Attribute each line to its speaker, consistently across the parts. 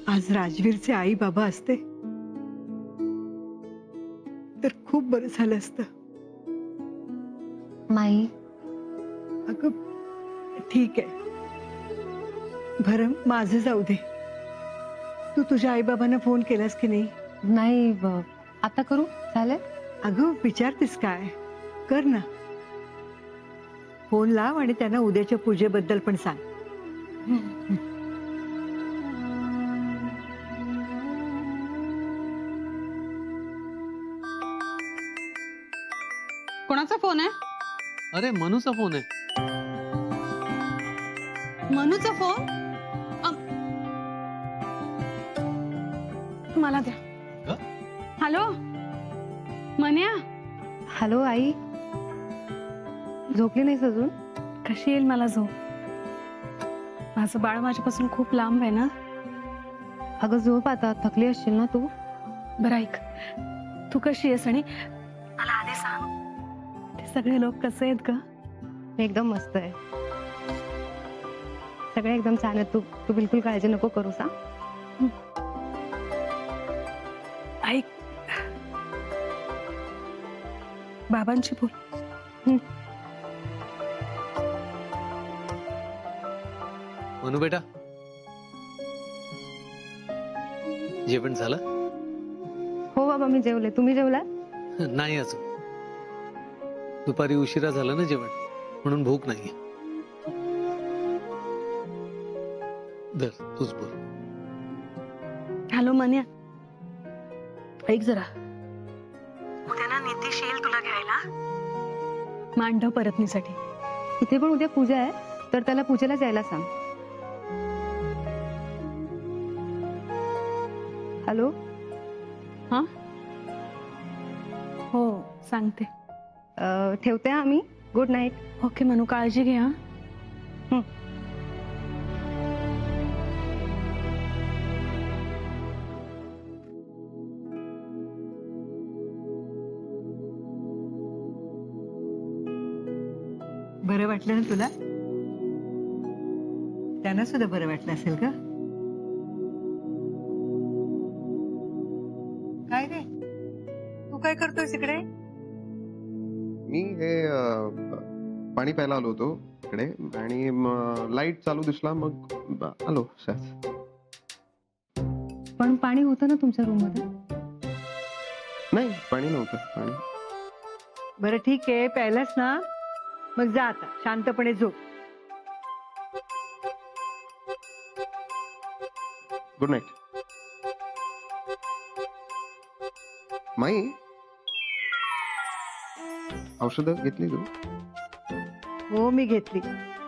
Speaker 1: आज राजवीरचे आई बाबा असते तर खूप बरं झालं असतं.
Speaker 2: माई,
Speaker 1: अगं ठीक आहे, बरं माझं जाऊ दे. तू तुझ्या आई बाबांना फोन केलास की नाही?
Speaker 2: नाही आता करू? चालेल?
Speaker 1: अगं विचारतेस काय, कर ना. फोन लाव आणि त्यांना उद्याच्या पूजेबद्दल पण सांग.
Speaker 3: कोणाचा फोन आहे?
Speaker 4: अरे मनूचा फोन आहे.
Speaker 3: मनूचा फोन? मला द्या.
Speaker 4: का?
Speaker 3: हॅलो मन्या,
Speaker 2: हॅलो आई, झोपली नाहीस अजून?
Speaker 3: कशी येईल मला झोप? माझं बाळ माझ्यापासून खूप लांब आहे ना.
Speaker 2: अगं झोप आता, थकली असशील ना तू.
Speaker 3: बरं ऐक, तू कशी आहेस आणि मला आधी सांग, ते सगळे लोक कसे आहेत ग?
Speaker 2: मी एकदम मस्त आहे, सगळे एकदम छान आहेत. तू तू बिलकुल काळजी नको करू सा.
Speaker 3: ऐक, बाबांची बोल.
Speaker 4: मनू बेटा, जेवण झालं?
Speaker 2: हो बाबा, मी जेवले. तुम्ही जेवला?
Speaker 4: नाही अजून. दुपारी उशिरा झाला ना जेवण, म्हणून भूक नाहीये. धर, तूच बोल.
Speaker 3: हॅलो मन्या, ऐक जरा, उद्या ना नितीश येईल तुला घ्यायला मांडव परतनीसाठी.
Speaker 2: इथे पण उद्या पूजा आहे, तर त्याला पूजेला जायला सांग. हॅलो,
Speaker 3: हा हो सांगते.
Speaker 2: ठेवते हा मी. Good night.
Speaker 3: ओके मनू, काळजी घे. हा
Speaker 1: बरं वाटलं ना तुला? त्यांना सुद्धा बरं वाटलं असेल का? काय रे, तू काय करतोयस इकडे?
Speaker 5: मी हे पाणी प्यायला आलो होतो इकडे आणि लाईट चालू दिसला, मग आलो सहज.
Speaker 2: पण पाणी होतं ना तुमच्या रूम मध्ये?
Speaker 5: नाही, पाणी नव्हतं. पाणी
Speaker 1: बरं ठीक आहे, प्यायलास ना, मग जा आता शांतपणे झोप.
Speaker 5: Good night. माई, औषधं घेतली तू?
Speaker 1: हो मी घेतली.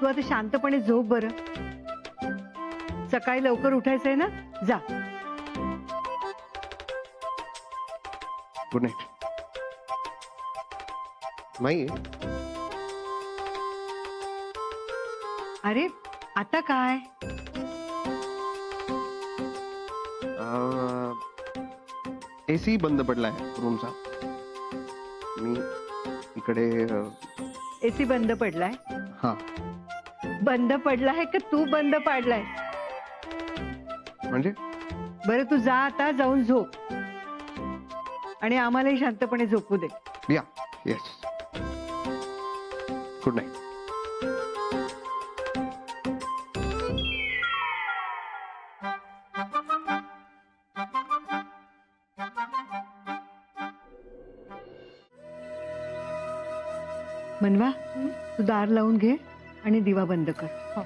Speaker 1: तू आता शांतपणे झोप बरं. सकाळी लवकर उठायचंय ना, जा.
Speaker 5: Good night. माई,
Speaker 1: अरे आता काय?
Speaker 5: एसी बंद पडलाय रूमचा. मी इकडे
Speaker 1: एसी बंद पडलाय?
Speaker 5: हा.
Speaker 1: बंद पडलाय का तू बंद पाडलाय?
Speaker 5: म्हणजे
Speaker 1: बरं तू जा आता, जाऊन झोप आणि आम्हालाही शांतपणे झोपू दे.
Speaker 5: या. येस. Good night.
Speaker 1: मनवा, तू दार लावून घे आणि दिवा बंद कर.
Speaker 2: हो.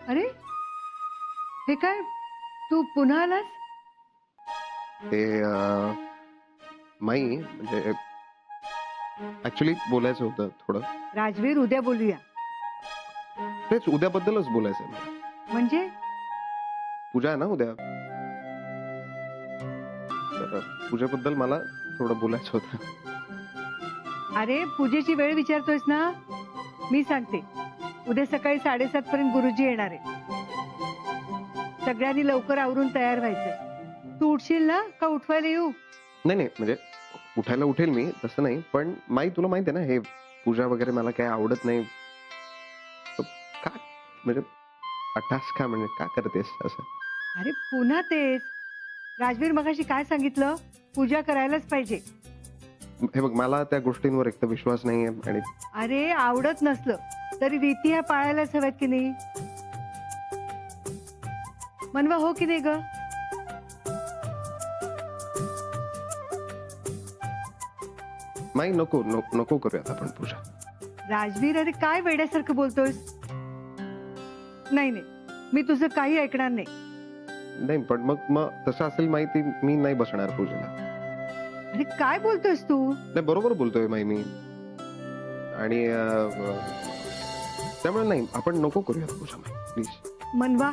Speaker 1: अरे हे काय, तू पुन्हा आलास?
Speaker 5: ते माई, म्हणजे ऍक्च्युली बोलायचं होतं थोडं.
Speaker 1: राजवीर, उद्या बोलूया.
Speaker 5: तेच उद्याबद्दलच बोलायचं आहे.
Speaker 1: म्हणजे
Speaker 5: पूजा आहे ना उद्या, तर पूजेबद्दल मला थोडं बोलायचं होतं.
Speaker 1: अरे पूजेची वेळ विचारतोयस ना? मी सांगते, उद्या सकाळी 7:30 पर्यंत गुरुजी येणार आहे. सगळ्यांनी लवकर आवरून तयार व्हायचं. तू उठशील ना का उठवायला येऊ?
Speaker 5: नाही नाही, म्हणजे उठायला उठेल मी, तसं नाही. पण माई, तुला माहिती आहे ना, हे पूजा वगैरे मला काय आवडत नाही. काय म्हणजे अट्टास का म्हणजे का करतेस असं?
Speaker 1: अरे पुन्हा तेच. राजवीर मगाशी काय सांगितलं? पूजा करायलाच पाहिजे.
Speaker 5: हे बघ, मला त्या गोष्टींवर एक तर विश्वास नाहीये आणि
Speaker 1: अरे आवडत नसलं तरी रीती ह्या पाळायलाच हव्यात की नाही? मनवा हो की नाही ग?
Speaker 5: माई नको नको करूयात आपण पूजा.
Speaker 1: राजवीर अरे काय वेड्यासारखं बोलतोयस? नाही नाही, मी तुझं काही ऐकणार नाही.
Speaker 5: नाही पण मग तसं असेल माहिती, मी नाही बसणार पूजेला.
Speaker 1: अरे काय बोलतोयस तू?
Speaker 5: नाही बरोबर बोलतोय माई मी. आणि त्यामुळे नाही, आपण नको करूयात पूजा माई प्लीज.
Speaker 1: मनवा,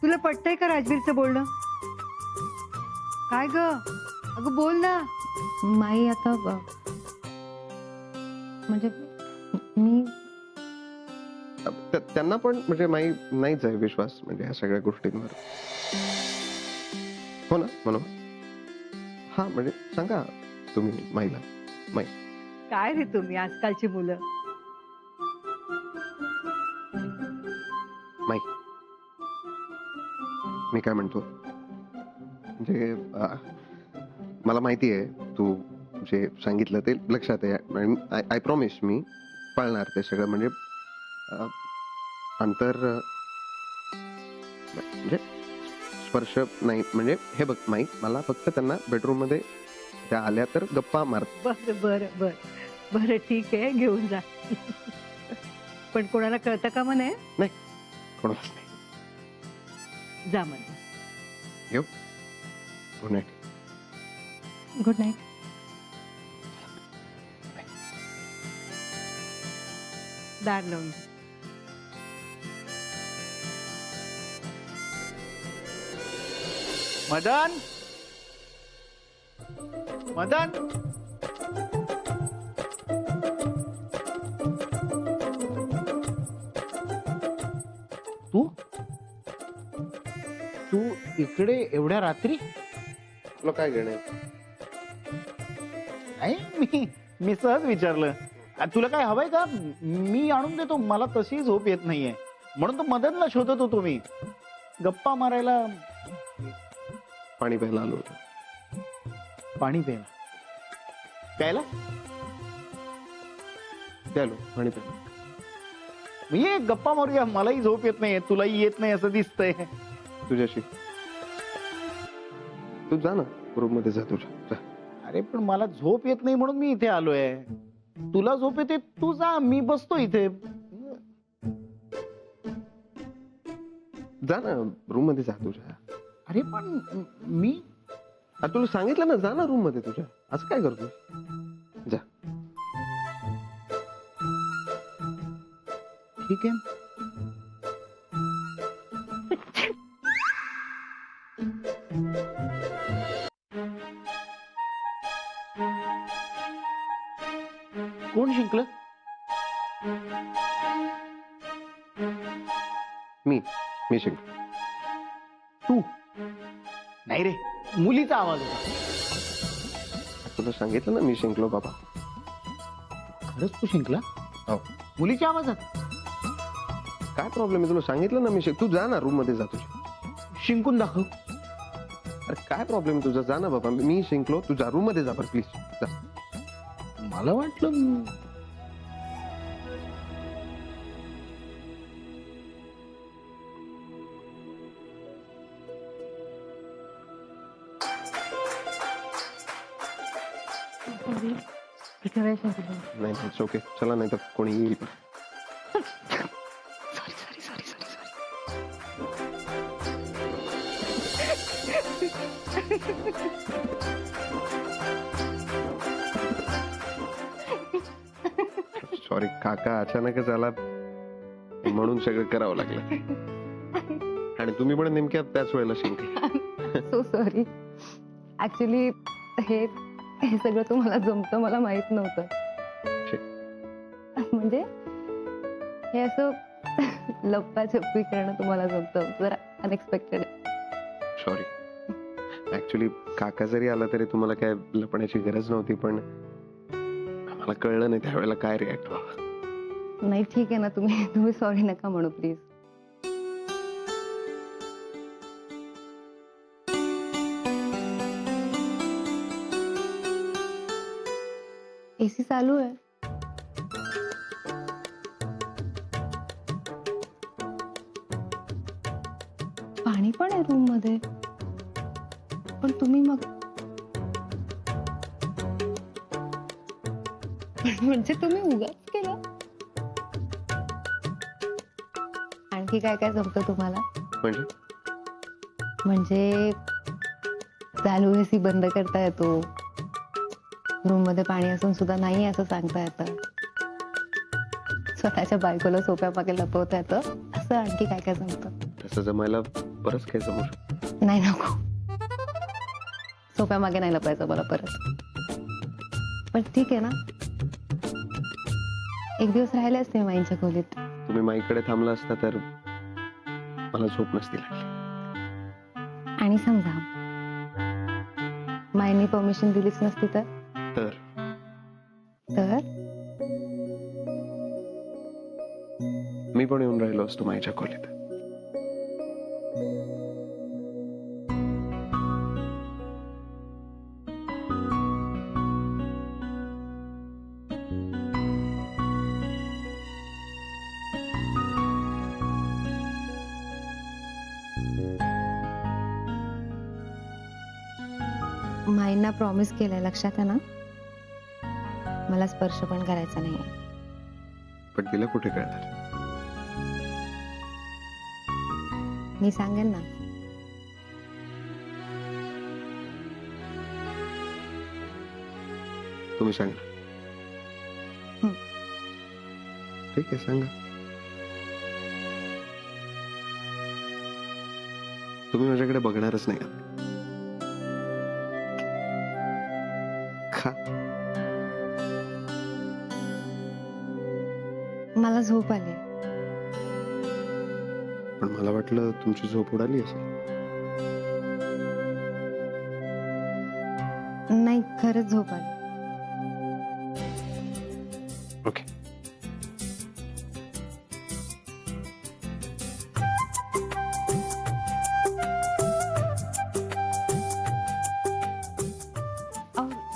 Speaker 1: तुला पटतंय का राजवीरचं बोलणं? काय ग? अगं बोल ना.
Speaker 2: माई आता म्हणजे मी
Speaker 5: त्यांना पण म्हणजे माई नाहीच आहे विश्वास म्हणजे ह्या सगळ्या गोष्टींवर. हो ना म्हणून हा म्हणजे सांगा तुम्ही माईला. माई
Speaker 1: काय रे तुम्ही आजकालची मुलं.
Speaker 5: माई मी काय म्हणतो म्हणजे मला माहिती आहे तू जे सांगितलं ते लक्षात आहे. आय प्रॉमिस मी पाळणार ते सगळं. म्हणजे अंतर म्हणजे स्पर्श नाही. म्हणजे हे बघ माई, मला फक्त त्यांना बेडरूम मध्ये त्या आल्या तर गप्पा मार.
Speaker 1: बरं बरं बरं बरं ठीक आहे, घेऊन जा. पण कोणाला कळतं का म्हणे?
Speaker 5: कोणालाच नाही.
Speaker 1: जा म्हणे.
Speaker 5: Good night.
Speaker 2: Good night.
Speaker 1: दार लावून.
Speaker 6: मदन, मदन, तू तू इकडे एवढ्या रात्री?
Speaker 5: तुला काय घेणं?
Speaker 6: नाही, मी सहज विचारलं. तुला काय हवंय का? मी आणून देतो. मला तशी झोप येत नाहीये म्हणून तो मदनला शोधत होतो मी. गप्पा मारायला.
Speaker 5: पाणी प्यायला आलो होतो.
Speaker 6: पाणी प्यायला? प्यायला
Speaker 5: प्यालो पाणी प्यायला.
Speaker 6: ये गप्पा मारूया. मलाही झोप येत नाहीये, तुलाही येत नाही असं दिसतंय.
Speaker 5: तुझ्याशी. तू जा ना रूम मध्ये, जा तुझ्या जा.
Speaker 6: अरे पण मला झोप येत नाही म्हणून मी इथे आलोय. तुला झोप येते तू जा, मी बसतो इथे.
Speaker 5: जा ना रूम मध्ये, जा तुझ्या.
Speaker 6: अरे पण मी
Speaker 5: अरे तुला सांगितलं ना, जा ना रूम मध्ये तुझ्या. असं काय करतो? जा.
Speaker 6: ठीक आहे. कोण जिंकलं?
Speaker 5: मी शिंक.
Speaker 6: तू नाही रे, मुलीचा आवाज होता.
Speaker 5: तुला सांगितलं ना मी शिंकलो बाबा.
Speaker 6: खरंच तू शिंकला?
Speaker 5: हो.
Speaker 6: मुलीच्या आवाजात?
Speaker 5: काय प्रॉब्लेम आहे? तुला सांगितलं ना मी तू जा ना रूम मध्ये, जा तुझ्या.
Speaker 6: शिंकून दाखव.
Speaker 5: अरे काय प्रॉब्लेम तुझा? जा ना बाबा, मी शिंकलो. तू जा रूम मध्ये, जा बरं प्लीज जा.
Speaker 6: मला वाटलं
Speaker 5: नाही इट्स ओके. चला नाही तर कोणी येईल. सॉरी काका अचानकच आला म्हणून सगळं करावं लागलं. आणि तुम्ही पण नेमक्या त्याच वेळेला शिंकले.
Speaker 2: So sorry. ऍक्च्युली हे हे सगळं तुम्हाला जमतं मला माहित नव्हतं. म्हणजे हे असं लप्पाछप्पी करणं तुम्हाला जमतं, जरा अनएक्सपेक्टेड.
Speaker 5: सॉरी. ऍक्च्युली काका जरी आला तरी तुम्हाला काय लपण्याची गरज नव्हती, पण मला कळलं नाही त्यावेळेला काय रिॲक्ट व्हावं.
Speaker 2: नाही ठीक आहे ना, तुम्ही सॉरी नका म्हणू प्लीज. एसी चालू आहे. पाणी पण आहे रूम मध्ये, पण तुम्ही मग म्हणजे तुम्ही उगाच केलं. आणखी काय काय जमतं तुम्हाला?
Speaker 5: म्हणजे
Speaker 2: म्हणजे चालू एसी बंद करता येतो, रूम मध्ये पाणी असून सुद्धा नाही असं सांगता येतं, स्वतःच्या बायकोला सोप्या मागे लपवता येतं, असं आणखी काय काय जमतं?
Speaker 5: तसं जमायला बरंच काही जमू शकतं.
Speaker 2: नाही नको, सोप्या मागे नाही लपायचं मला परत. पण ठीक आहे ना, एक दिवस राहिले असते माईंच्या खोलीत.
Speaker 5: तुम्ही माईकडे थांबला असता तर मला झोप नसती लागली.
Speaker 2: आणि समजा माईंनी परमिशन दिलीच नसती तर
Speaker 5: तर
Speaker 2: तर
Speaker 5: मी पण येऊन राहिलो असतो माईच्या खोलीत.
Speaker 2: माईंना प्रॉमिस केलंय, लक्षात आहे ना? मला स्पर्श पण करायचा नाही.
Speaker 5: पण तिला कुठे कळणार?
Speaker 2: मी सांगेन ना.
Speaker 5: तुम्ही सांगा.
Speaker 2: हं.
Speaker 5: ठीक आहे, सांगा. तुम्ही माझ्याकडे बघणारच नाही का?
Speaker 2: मला झोप आली.
Speaker 5: पण मला वाटलं तुमची झोप उडाली असेल.
Speaker 2: नाही, खरंच झोप आली.
Speaker 5: ओके.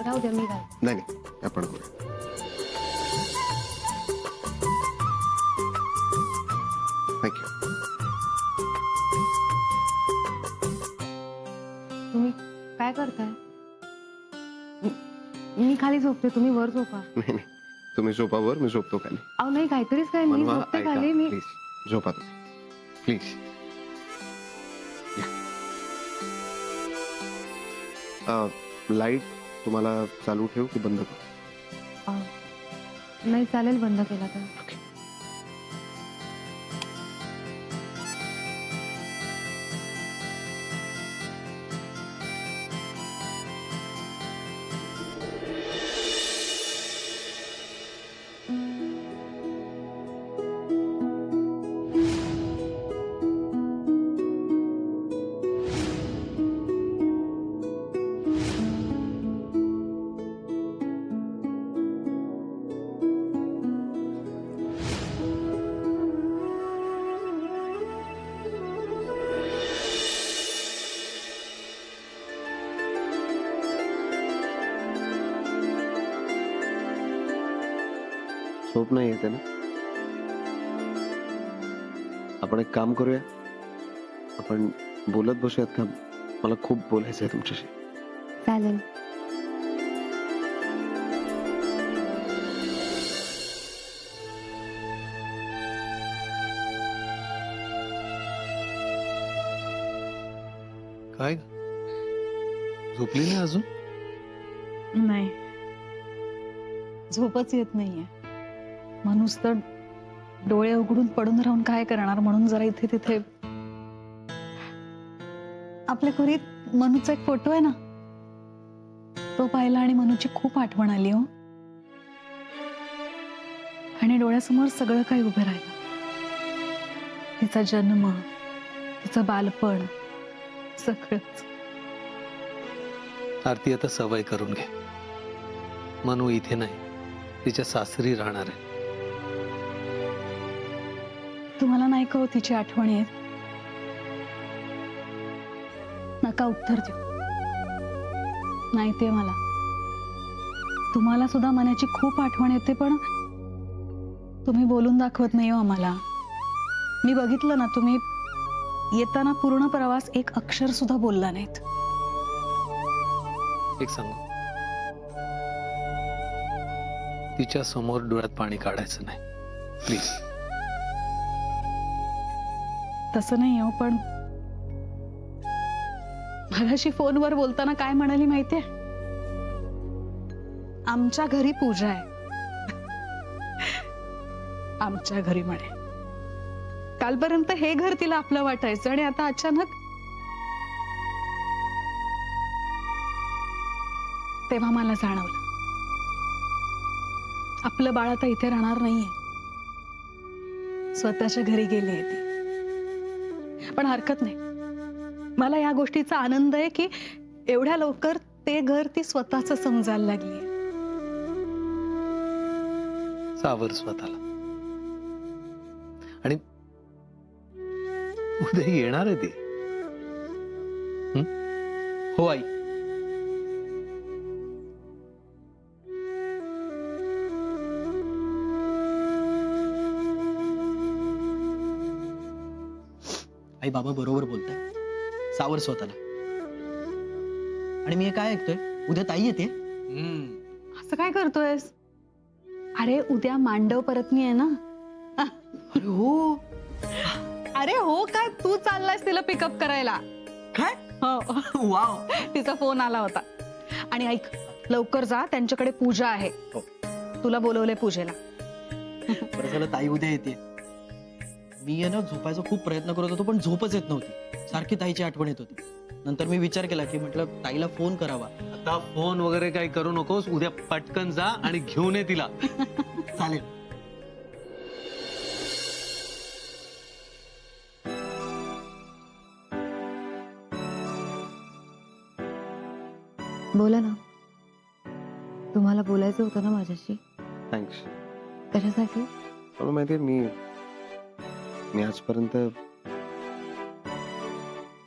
Speaker 2: राहू द्या, मी घाल.
Speaker 5: नाही नाही, आपण करूया. थँक्यू.
Speaker 2: तुम्ही काय करताय? मी खाली झोपते, तुम्ही वर झोपा.
Speaker 5: नाही नाही, तुम्ही झोपावर, मी झोपतो खाली.
Speaker 2: अहो नाही, काहीतरीच काय, मी
Speaker 5: मनवा,
Speaker 2: झोपते
Speaker 5: ऐका
Speaker 2: खाली. मी
Speaker 5: प्लीज, झोपा तुम्ही प्लीज. लाईट तुम्हाला चालू ठेवू की बंद करू?
Speaker 2: नाही, चालेल बंद केला तर.
Speaker 5: झोप नाही येते ना? आपण एक काम करूया, आपण बोलत बसूयात का? मला खूप बोलायचं आहे तुमच्याशी.
Speaker 2: चालेल.
Speaker 4: काय झोपली नाही अजून?
Speaker 3: नाही, झोपच येत नाहीये. माणूस तर डोळे उघडून पडून राहून काय करणार, म्हणून जरा इथे तिथे. आपल्या खोलीत मनूचा एक फोटो आहे ना, तो पाहिला आणि मनूची खूप आठवण आली हो. आणि डोळ्यासमोर सगळं काही उभं राहिलं. तिचा जन्म, तिचं बालपण, सगळंच.
Speaker 4: आरती, आता सवय करून घे. मनू इथे नाही, तिच्या सासरी राहणार आहे.
Speaker 3: तुम्हाला नाही का हो तिची आठवण येत? नका उत्तर देऊ. नाही ते मला. तुम्हाला सुद्धा मनाची खूप आठवण येते, पण तुम्ही बोलून दाखवत नाही हो आम्हाला. मी बघितलं ना, तुम्ही येताना पूर्ण प्रवास एक अक्षर सुद्धा बोलला नाहीत.
Speaker 4: एक सांगू, तिच्या समोर डोळ्यात पाणी काढायचं नाही प्लीज.
Speaker 3: तसं नाही हो, पण मगाशी फोनवर बोलताना काय म्हणाली माहितीये? आमच्या घरी पूजा आहे. आमच्या घरी म्हणे. कालपर्यंत हे घर तिला आपलं वाटायचं आणि आता अचानक. तेव्हा मला जाणवलं आपलं बाळ आता इथे राहणार नाहीये, स्वतःच्या घरी गेली ती. पण हरकत नाही, मला या गोष्टीचा आनंद आहे की एवढ्या लवकर ते घर ती स्वतःच समजायला लागली.
Speaker 4: सावर स्वतःला. आणि उद्या येणार आहे ती. हो आई.
Speaker 7: आई बाबा बरोबर बोलताय, सावर स्वतःला. आणि मी हे काय ऐकतोय, उद्या ताई येते.
Speaker 3: असं काय करतोयस? अरे उद्या मांडव परतनी आहे ना.
Speaker 7: अरे हो.
Speaker 3: अरे हो काय, तू चाललायस तिला पिकअप करायला?
Speaker 7: काय?
Speaker 3: हो.
Speaker 7: वाव.
Speaker 3: तिचा फोन आला होता. आणि ऐक, लवकर जा, त्यांच्याकडे पूजा आहे.
Speaker 7: हो.
Speaker 3: तुला बोलवलंय पूजेला.
Speaker 7: बरं झालं ताई उद्या येते. मी आहे ना झोपायचा खूप प्रयत्न करत होतो, पण झोपच येत नव्हती. सारखी ताईची आठवण येत होती. नंतर मी विचार केला की म्हटलं ताईला फोन करावा.
Speaker 4: आता फोन वगैरे काही करू नकोस, उद्या पटकन जा आणि घेऊन ये तिला.
Speaker 7: चालेल.
Speaker 2: बोला ना. तुम्हाला बोलायचं होतं ना माझ्याशी.
Speaker 5: थँक्स.
Speaker 2: कशासाठी?
Speaker 5: मला माहितीये, मी आजपर्यंत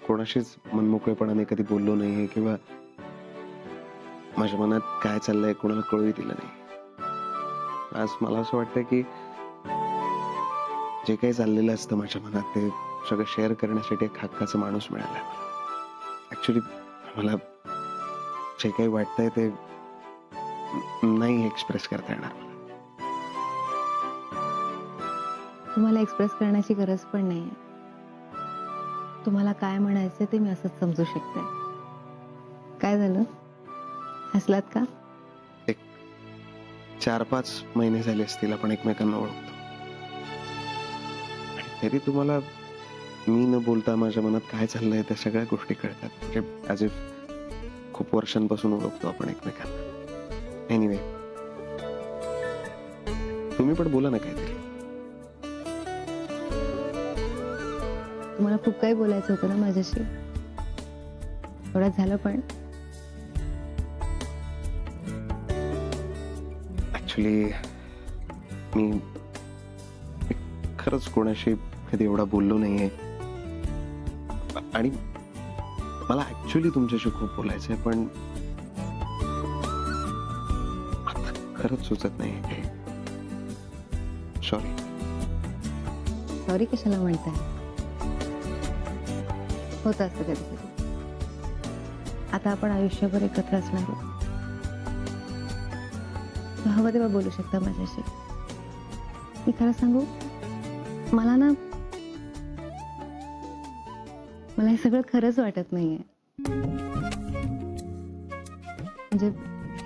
Speaker 5: कोणाशीच मनमोकळेपणाने कधी बोललो नाहीये किंवा माझ्या मनात काय चाललंय कोणाला कळूही दिलं नाही. आज मला असं वाटतं की जे काही चाललेलं असतं माझ्या मनात ते सगळं शेअर करण्यासाठी एक हक्काचा माणूस मिळाला. ऍक्च्युली मला जे काही वाटतंय ते नाही एक्सप्रेस करता येणार.
Speaker 2: तुम्हाला एक्सप्रेस करण्याची गरज पण नाहीये. तुम्हाला काय म्हणायचं ते मी असंच समजू शकते. काय झालं, हसलात का?
Speaker 5: 4-5 महिने झाले असतील आपण एकमेकांना ओळखतो, आणि तरी तुम्हाला मी न बोलता माझ्या मनात काय चाललंय त्या सगळ्या गोष्टी कळतात. म्हणजे ॲज इफ खूप वर्षांपासून ओळखतो आपण एकमेकांना. एनिवे, तुम्ही पण बोला ना काहीतरी.
Speaker 2: तुम्हाला खूप काही बोलायचं होतं ना माझ्याशी. एवढं झालं पण.
Speaker 5: ऍक्च्युली मी खरंच कोणाशी कधी एवढा बोललो नाहीये, आणि मला ऍक्च्युली तुमच्याशी खूप बोलायचंय, पण आता खरंच सुचत नाही काही. सॉरी.
Speaker 2: सॉरी कशाला म्हणताय? होतं असं कधी कधी. आता आपण आयुष्यभर एकत्र असणार आहोत. हवं तेव्हा बोलू शकता माझ्याशी. मी खरं सांगू, मला हे सगळं खरंच वाटत नाहीये. म्हणजे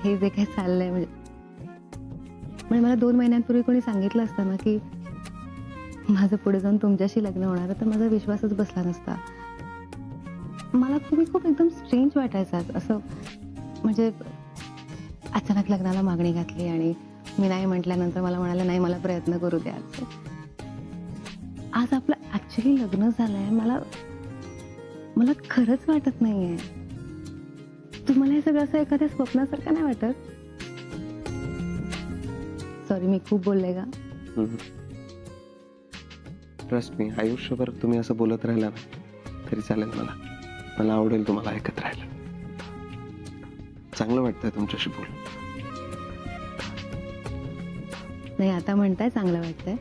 Speaker 2: हे जे काही चाललंय, म्हणजे मला 2 महिन्यांपूर्वी कोणी सांगितलं असतं ना की माझं पुढे जाऊन तुमच्याशी लग्न होणार आहे, तर माझा विश्वासच बसला नसता. मला तुम्ही खूप एकदम स्ट्रेंज वाटायचा असं. म्हणजे अचानक लग्नाला मागणी घातली आणि मी नाही म्हटल्यानंतर मला म्हणाले नाही, मला प्रयत्न करू द्या. आज आपलं ऍक्च्युली लग्न झालंय. मला खरंच वाटत नाहीये. तुम्हाला हे सगळं असं एखाद्या स्वप्नासारखं नाही वाटत? सॉरी, मी खूप बोलले का?
Speaker 5: ट्रस्ट मी, आयुष्यभर तुम्ही असं बोलत राहिला ना तरी चालेल. मला आवडेल तुम्हाला ऐकत राहायला. चांगलं वाटतंय तुमच्याशी बोलून.
Speaker 2: नाही, आता म्हणताय चांगलं वाटतंय,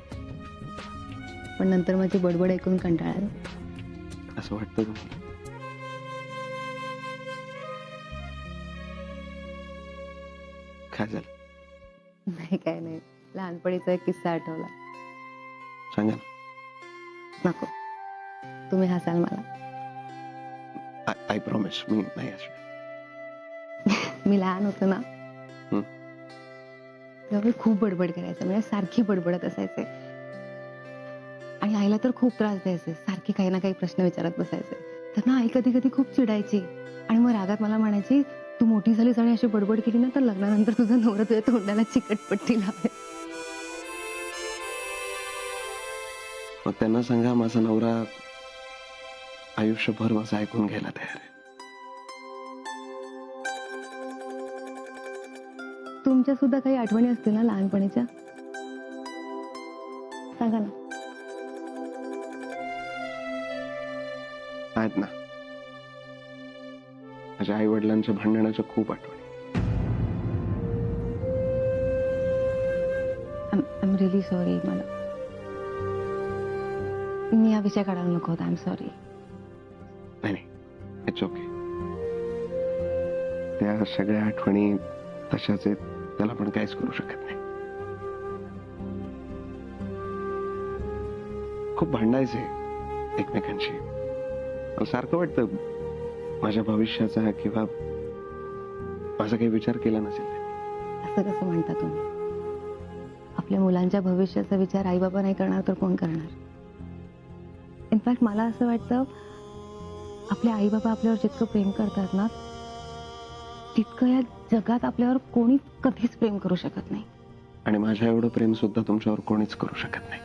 Speaker 2: पण नंतर माझी बडबड ऐकून कंटाळा आला.
Speaker 5: असं वाटतं तुम्हाला? काय झालं?
Speaker 2: नाही काय नाही, लहानपणीचा एक किस्सा आठवला.
Speaker 5: सांगा ना.
Speaker 2: नको, तुम्ही हसाल मला.
Speaker 5: आय प्रॉमिस मी नाही असणार.
Speaker 2: मी लहान होतो ना,
Speaker 5: हं.
Speaker 2: तेव्हा मी खूप बडबड करायचे, म्हणजे सारखी बडबडत असायचे आणि आईला तर खूप त्रास द्यायचे. सारखी काही ना काही प्रश्न विचारत बसायचे. तर ना आई कधी कधी खूप चिडायची आणि मग रागात मला म्हणायची, तू मोठी झालीस आणि अशी बडबड केली ना तर लग्नानंतर तुझा नवरा तुझ्या तोंडाला चिकटपट्टी लावेल.
Speaker 5: मग त्यांना सांगा माझा नवरा आयुष्यभर माझं ऐकून घ्यायला तयार आहे.
Speaker 2: तुमच्या सुद्धा काही आठवणी असतील ना लहानपणीच्या, सांगा ना.
Speaker 5: आहेत ना. माझ्या आई वडिलांच्या भांडणाच्या खूप आठवणी.
Speaker 2: I am really sorry. मी हा विषय काढायला नको होता. I am sorry.
Speaker 5: नाही नाही, इट्स ओके. त्या सगळ्या आठवणी तशाच आहेत, त्याला पण काहीच करू शकत नाही. खूप भांडायचे एकमेकांशी. मला सारखं वाटतं माझ्या भविष्याचा किंवा माझा काही विचार केला नसेल त्यांनी.
Speaker 2: असं कसं म्हणता तुम्ही? आपल्या मुलांच्या भविष्याचा विचार आई बाबा नाही करणार तर कोण करणार? इनफॅक्ट मला असं वाटतं आपले आई बाबा आपल्यावर जितकं प्रेम करतात ना, तितकं या जगात आपल्यावर कोणी कधीच प्रेम करू शकत नाही.
Speaker 5: आणि माझ्या एवढं प्रेम सुद्धा तुमच्यावर कोणीच करू शकत नाही.